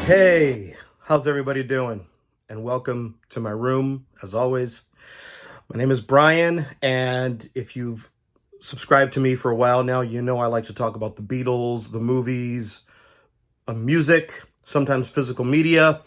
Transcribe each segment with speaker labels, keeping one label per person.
Speaker 1: Hey, how's everybody doing? And welcome to my room, as always. My name is Brian, and if you've subscribed to me for a while now, you know I like to talk about the Beatles, the movies, music, sometimes physical media,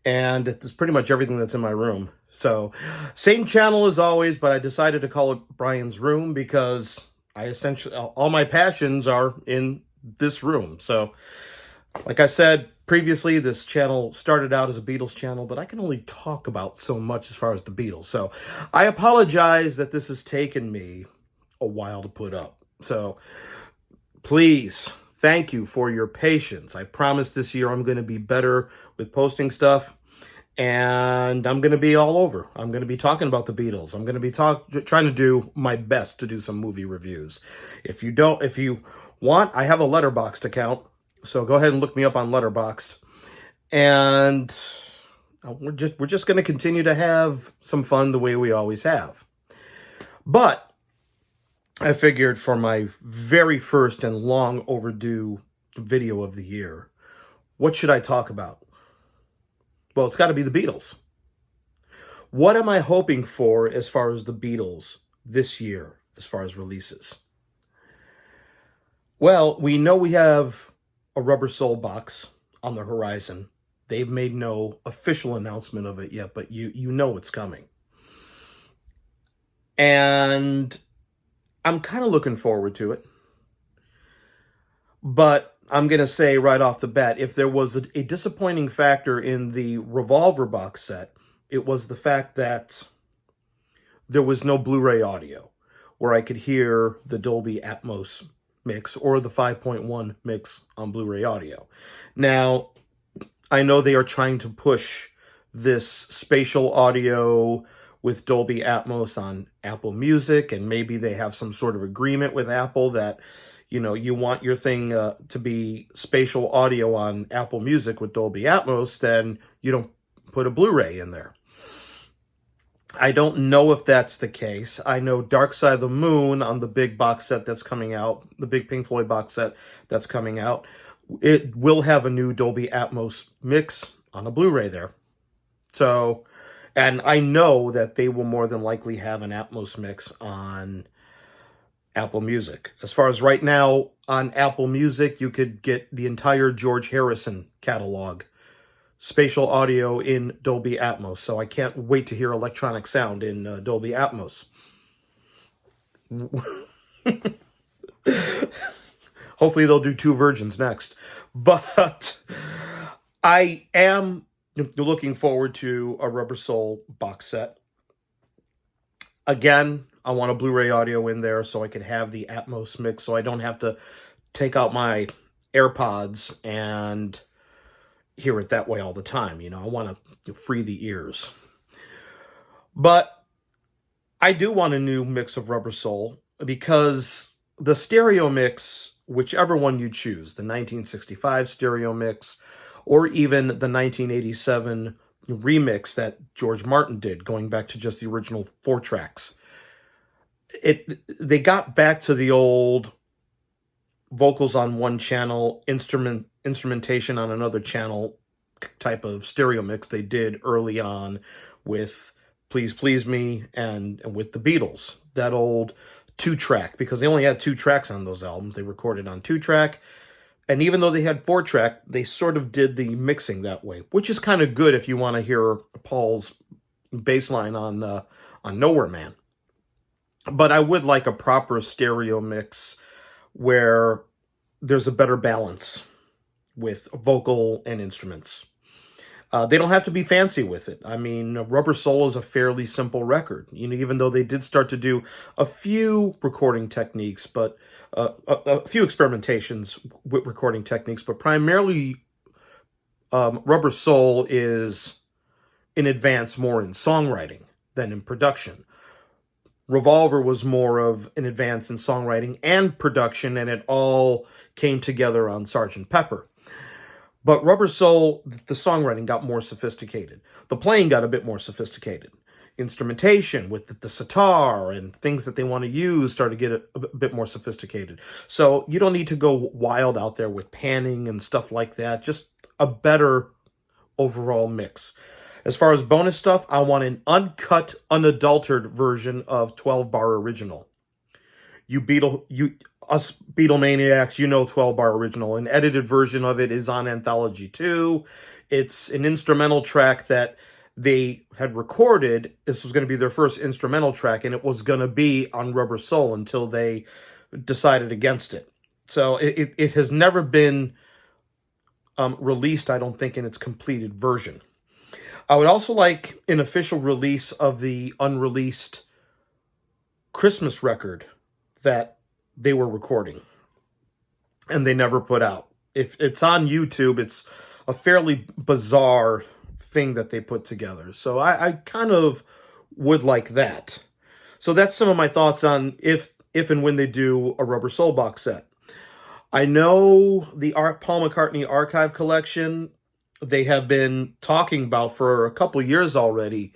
Speaker 1: and it's pretty much everything that's in my room. So, same channel as always, but I decided to call it Brian's Room because I essentially, all my passions are in this room. So, like I said previously, this channel started out as a Beatles channel, but I can only talk about so much as far as the Beatles. So I apologize that this has taken me a while to put up. So please, thank you for your patience. I promise this year I'm going to be better with posting stuff. And I'm going to be all over. I'm going to be talking about the Beatles. I'm going to be trying to do my best to do some movie reviews. If you want, I have a Letterboxd account. So go ahead and look me up on Letterboxd. And we're just going to continue to have some fun the way we always have. But I figured for my very first and long overdue video of the year, what should I talk about? Well, it's got to be the Beatles. What am I hoping for as far as the Beatles this year, as far as releases? Well, we know we have a Rubber Soul box on the horizon. They've made no official announcement of it yet, but you know it's coming. And I'm kind of looking forward to it. But I'm going to say right off the bat, if there was a disappointing factor in the Revolver box set, it was the fact that there was no Blu-ray audio where I could hear the Dolby Atmos mix or the 5.1 mix on Blu-ray audio. Now, I know they are trying to push this spatial audio with Dolby Atmos on Apple Music, and maybe they have some sort of agreement with Apple that, you know, you want your thing to be spatial audio on Apple Music with Dolby Atmos, then you don't put a Blu-ray in there. I don't know if that's the case. I know Dark Side of the Moon on the big box set that's coming out, the big Pink Floyd box set that's coming out, it will have a new Dolby Atmos mix on a Blu-ray there. So, and I know that they will more than likely have an Atmos mix on Apple Music. As far as right now, on Apple Music, you could get the entire George Harrison catalog, spatial audio in Dolby Atmos. So I can't wait to hear electronic sound in Dolby Atmos. Hopefully they'll do two versions next. But I am looking forward to a Rubber Soul box set. Again, I want a Blu-ray audio in there so I can have the Atmos mix so I don't have to take out my AirPods and hear it that way all the time. You know, I want to free the ears. But I do want a new mix of Rubber Soul because the stereo mix, whichever one you choose, the 1965 stereo mix or even the 1987 remix that George Martin did, going back to just the original 4 tracks, they got back to the old vocals on one channel, instrumentation on another channel type of stereo mix they did early on with Please Please Me and with the Beatles, that old 2-track, because they only had 2 tracks on those albums. They recorded on 2-track, and even though they had 4-track, they sort of did the mixing that way, which is kind of good if you want to hear Paul's bass line on Nowhere Man. But I would like a proper stereo mix where there's a better balance with vocal and instruments. They don't have to be fancy with it. I mean, Rubber Soul is a fairly simple record. You know, even though they did start to do a few recording techniques, but a few experimentations with recording techniques, but primarily Rubber Soul is in advance more in songwriting than in production. Revolver was more of an advance in songwriting and production, and it all came together on Sgt. Pepper. But Rubber Soul, the songwriting got more sophisticated. The playing got a bit more sophisticated. Instrumentation with the sitar and things that they want to use started to get a bit more sophisticated. So you don't need to go wild out there with panning and stuff like that. Just a better overall mix. As far as bonus stuff, I want an uncut, unadulterated version of 12 Bar Original. Us Beatlemaniacs, you know 12 Bar Original. An edited version of it is on Anthology 2. It's an instrumental track that they had recorded. This was going to be their first instrumental track, and it was going to be on Rubber Soul until they decided against it. So it has never been released, I don't think, in its completed version. I would also like an official release of the unreleased Christmas record that they were recording and they never put out. If it's on YouTube, it's a fairly bizarre thing that they put together. So I kind of would like that. So that's some of my thoughts on if and when they do a Rubber Soul box set. I know the Paul McCartney Archive Collection, they have been talking about for a couple years already,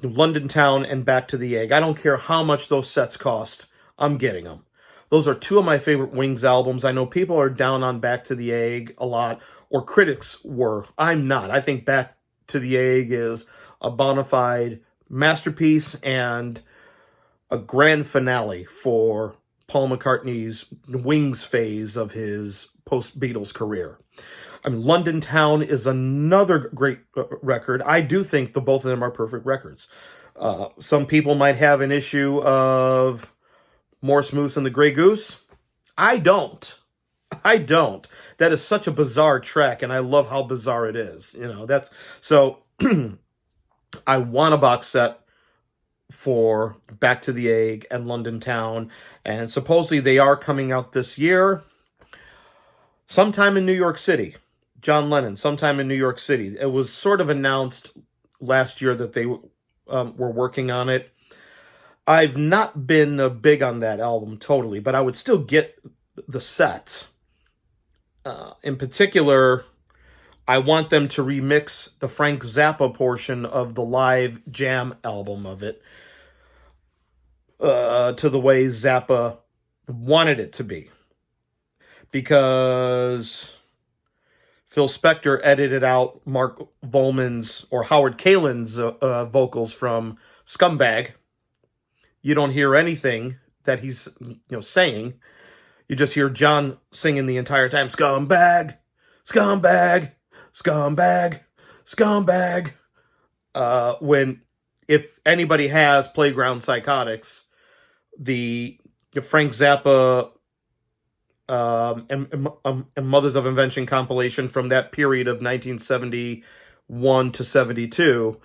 Speaker 1: London Town and Back to the Egg. I don't care how much those sets cost, I'm getting them. Those are two of my favorite Wings albums. I know people are down on Back to the Egg a lot, or critics were. I'm not. I think Back to the Egg is a bona fide masterpiece and a grand finale for Paul McCartney's Wings phase of his post-Beatles career. I mean, London Town is another great record. I do think the both of them are perfect records. Some people might have an issue of Morse Moose and the Grey Goose. I don't. That is such a bizarre track, and I love how bizarre it is. That's so. I want a box set for Back to the Egg and London Town, and supposedly they are coming out this year, sometime in New York City. John Lennon, sometime in New York City. It was sort of announced last year that they were working on it. I've not been big on that album totally, but I would still get the set. In particular, I want them to remix the Frank Zappa portion of the live jam album of it to the way Zappa wanted it to be. Because Phil Spector edited out Mark Volman's or Howard Kalin's vocals from Scumbag. You don't hear anything that he's saying. You just hear John singing the entire time, scumbag, scumbag, scumbag, scumbag. When, if anybody has Playground Psychotics, the Frank Zappa and Mothers of Invention compilation from that period of 1971 to 72,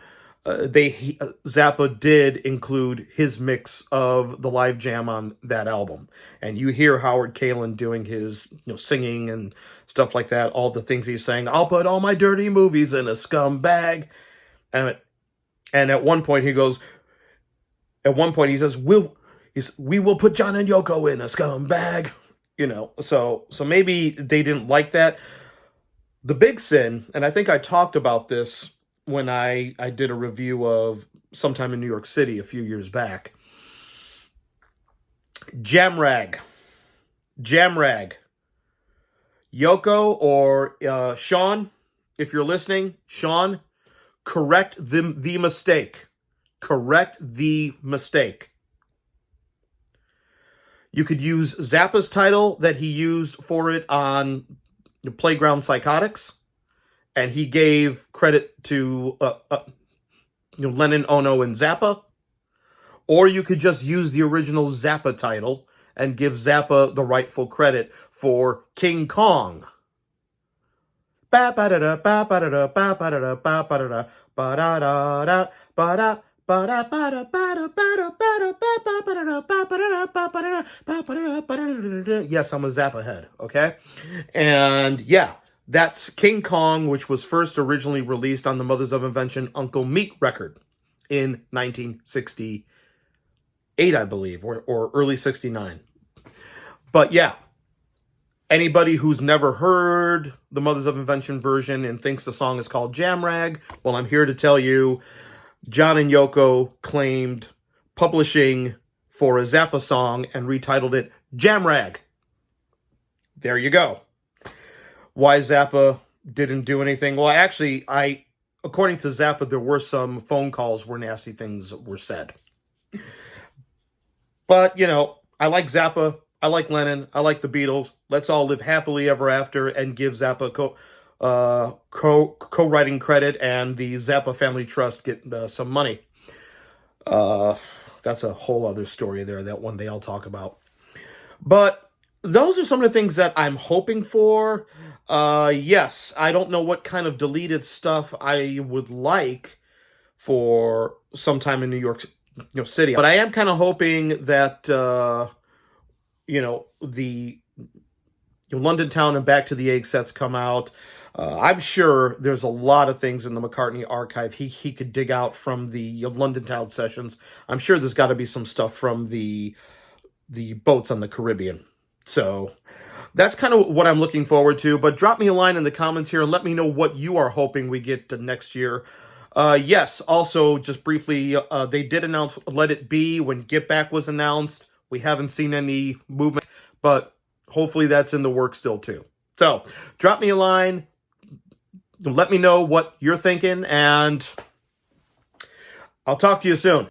Speaker 1: Zappa did include his mix of the live jam on that album, and you hear Howard Kalin doing his singing and stuff like that. All the things he's saying. I'll put all my dirty movies in a scumbag, and at one point he goes. At one point he says, "We will put John and Yoko in a scumbag." So maybe they didn't like that. The big sin, and I think I talked about this when I did a review of Sometime in New York City a few years back. Jamrag. Yoko or Sean, if you're listening, Sean, correct the mistake. Correct the mistake. You could use Zappa's title that he used for it on Playground Psychotics, and he gave credit to Lennon, Ono, and Zappa. Or you could just use the original Zappa title and give Zappa the rightful credit for King Kong. Yes, I'm a Zappa head, okay? And yeah, that's King Kong, which was first originally released on the Mothers of Invention Uncle Meat record in 1968, I believe, or early 69. But yeah, anybody who's never heard the Mothers of Invention version and thinks the song is called Jamrag, well, I'm here to tell you, John and Yoko claimed publishing for a Zappa song and retitled it Jamrag. There you go. why Zappa didn't do anything. Well, actually, according to Zappa, there were some phone calls where nasty things were said. But, I like Zappa. I like Lennon. I like the Beatles. Let's all live happily ever after and give Zappa co-writing credit, and the Zappa Family Trust get some money. Uh, that's a whole other story there that one day I'll talk about. But those are some of the things that I'm hoping for. Yes, I don't know what kind of deleted stuff I would like for sometime in New York City, but I am kind of hoping that the London Town and Back to the Egg sets come out. I'm sure there's a lot of things in the McCartney archive he could dig out from the London Town sessions. I'm sure there's got to be some stuff from the boats on the Caribbean. So that's kind of what I'm looking forward to. But drop me a line in the comments here and let me know what you are hoping we get next year. Yes, also, just briefly, they did announce Let It Be when Get Back was announced. We haven't seen any movement, but hopefully that's in the works still, too. So, drop me a line. Let me know what you're thinking, and I'll talk to you soon.